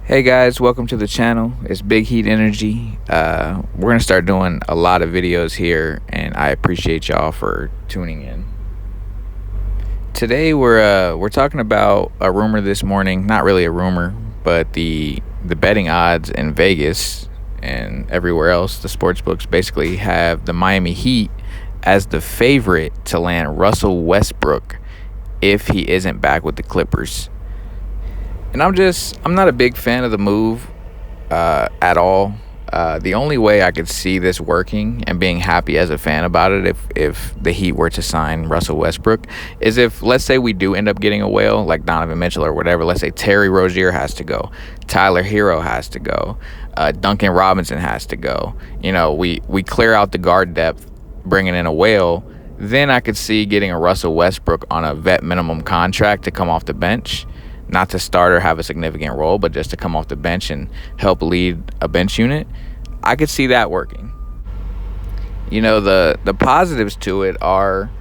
Hey guys, welcome to the channel. It's Big Heat Energy. We're gonna start doing a lot of videos here, and I appreciate y'all for tuning in. Today we're talking about a rumor this morning. Not really a rumor, but the betting odds in Vegas and everywhere else, the sports books basically have the Miami Heat as the favorite to land Russell Westbrook if he isn't back with the Clippers. And I'm not a big fan of the move at all. The only way I could see this working and being happy as a fan about it, if the Heat were to sign Russell Westbrook, is if, let's say, we do end up getting a whale like Donovan Mitchell or whatever. Let's say Terry Rozier has to go, Tyler Hero has to go, Duncan Robinson has to go. We clear out the guard depth, bringing in a whale. Then I could see getting a Russell Westbrook on a vet minimum contract to come off the bench. Not to start or have a significant role, but just to come off the bench and help lead a bench unit. I could see that working. The positives to it are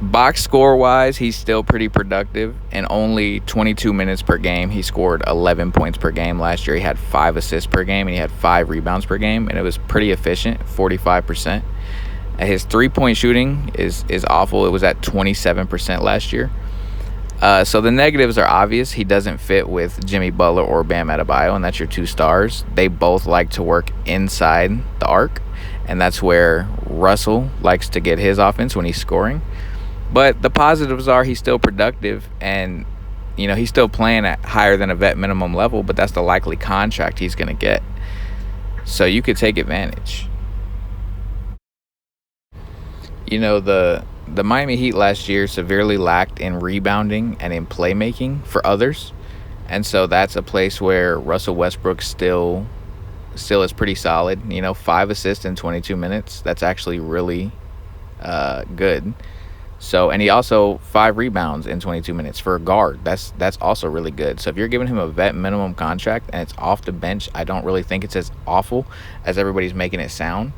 box score wise, he's still pretty productive. In only 22 minutes per game, he scored 11 points per game. Last year he had 5 assists per game and he had 5 rebounds per game, and it was pretty efficient, 45%. His 3-point shooting is awful. It was at 27% last year. So the negatives are obvious. He doesn't fit with Jimmy Butler or Bam Adebayo, and that's your 2 stars. They both like to work inside the arc, and that's where Russell likes to get his offense when he's scoring. But the positives are he's still productive, and he's still playing at higher than a vet minimum level, but that's the likely contract he's going to get. So you could take advantage. The Miami Heat last year severely lacked in rebounding and in playmaking for others. And so that's a place where Russell Westbrook still is pretty solid. 5 assists in 22 minutes. That's actually really good. So, and he also 5 rebounds in 22 minutes for a guard. That's also really good. So if you're giving him a vet minimum contract and it's off the bench, I don't really think it's as awful as everybody's making it sound.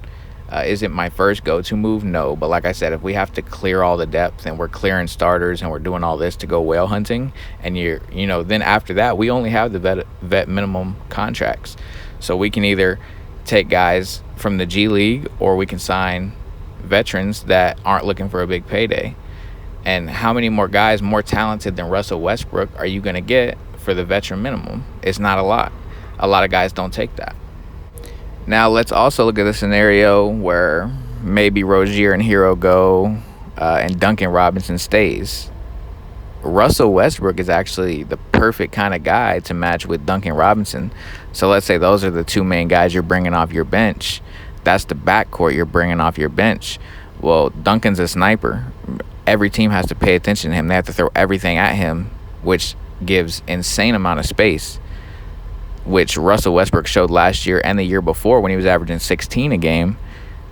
Is it my first go-to move? No. But like I said, if we have to clear all the depth and we're clearing starters and we're doing all this to go whale hunting, and then after that, we only have the vet minimum contracts. So we can either take guys from the G League or we can sign veterans that aren't looking for a big payday. And how many more guys more talented than Russell Westbrook are you going to get for the veteran minimum? It's not a lot. A lot of guys don't take that. Now, let's also look at the scenario where maybe Rozier and Hero go and Duncan Robinson stays. Russell Westbrook is actually the perfect kind of guy to match with Duncan Robinson. So let's say those are the 2 main guys you're bringing off your bench. That's the backcourt you're bringing off your bench. Well, Duncan's a sniper. Every team has to pay attention to him. They have to throw everything at him, which gives insane amount of space, which Russell Westbrook showed last year and the year before when he was averaging 16 a game,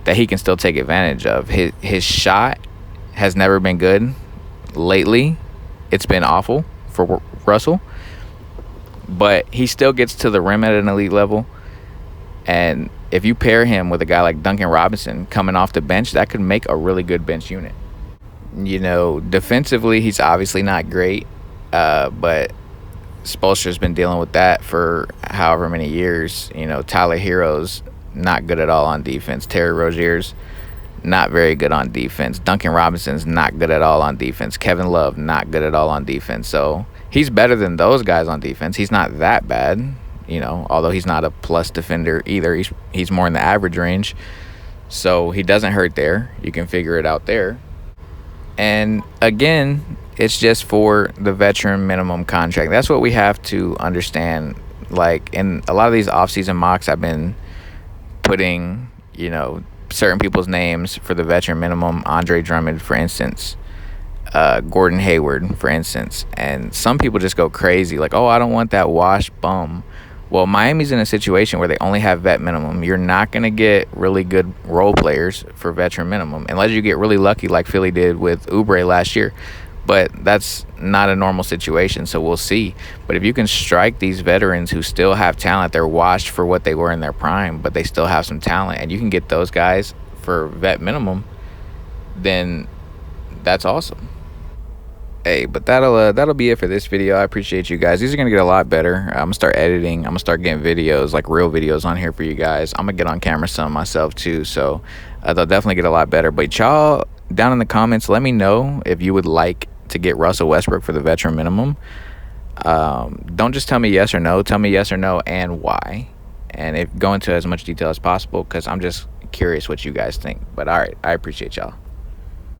that he can still take advantage of. His shot has never been good. Lately, it's been awful for Russell, but he still gets to the rim at an elite level. And if you pair him with a guy like Duncan Robinson coming off the bench, that could make a really good bench unit. Defensively, he's obviously not great, but Spoelstra's been dealing with that for however many years. Tyler Hero's not good at all on defense. Terry Rozier's not very good on defense. Duncan Robinson's not good at all on defense. Kevin Love, not good at all on defense. So he's better than those guys on defense. He's not that bad, although he's not a plus defender either. He's more in the average range. So he doesn't hurt there. You can figure it out there. And again, it's just for the veteran minimum contract. That's what we have to understand. Like, in a lot of these offseason mocks, I've been putting, certain people's names for the veteran minimum. Andre Drummond, for instance. Gordon Hayward, for instance. And some people just go crazy. Like, oh, I don't want that wash bum. Well, Miami's in a situation where they only have vet minimum. You're not going to get really good role players for veteran minimum unless you get really lucky like Philly did with Oubre last year. But that's not a normal situation, so we'll see. But if you can strike these veterans who still have talent, they're washed for what they were in their prime, but they still have some talent, and you can get those guys for vet minimum, then that's awesome. Hey, but that'll be it for this video. I appreciate you guys. These are gonna get a lot better. I'm gonna start editing. I'm gonna start getting videos, like real videos, on here for you guys. I'm gonna get on camera some myself too, so they'll definitely get a lot better. But y'all down in the comments, let me know if you would like to get Russell Westbrook for the veteran minimum. Don't just tell me yes or no. Tell me yes or no and why. And if go into as much detail as possible, because I'm just curious what you guys think. But all right, I appreciate y'all.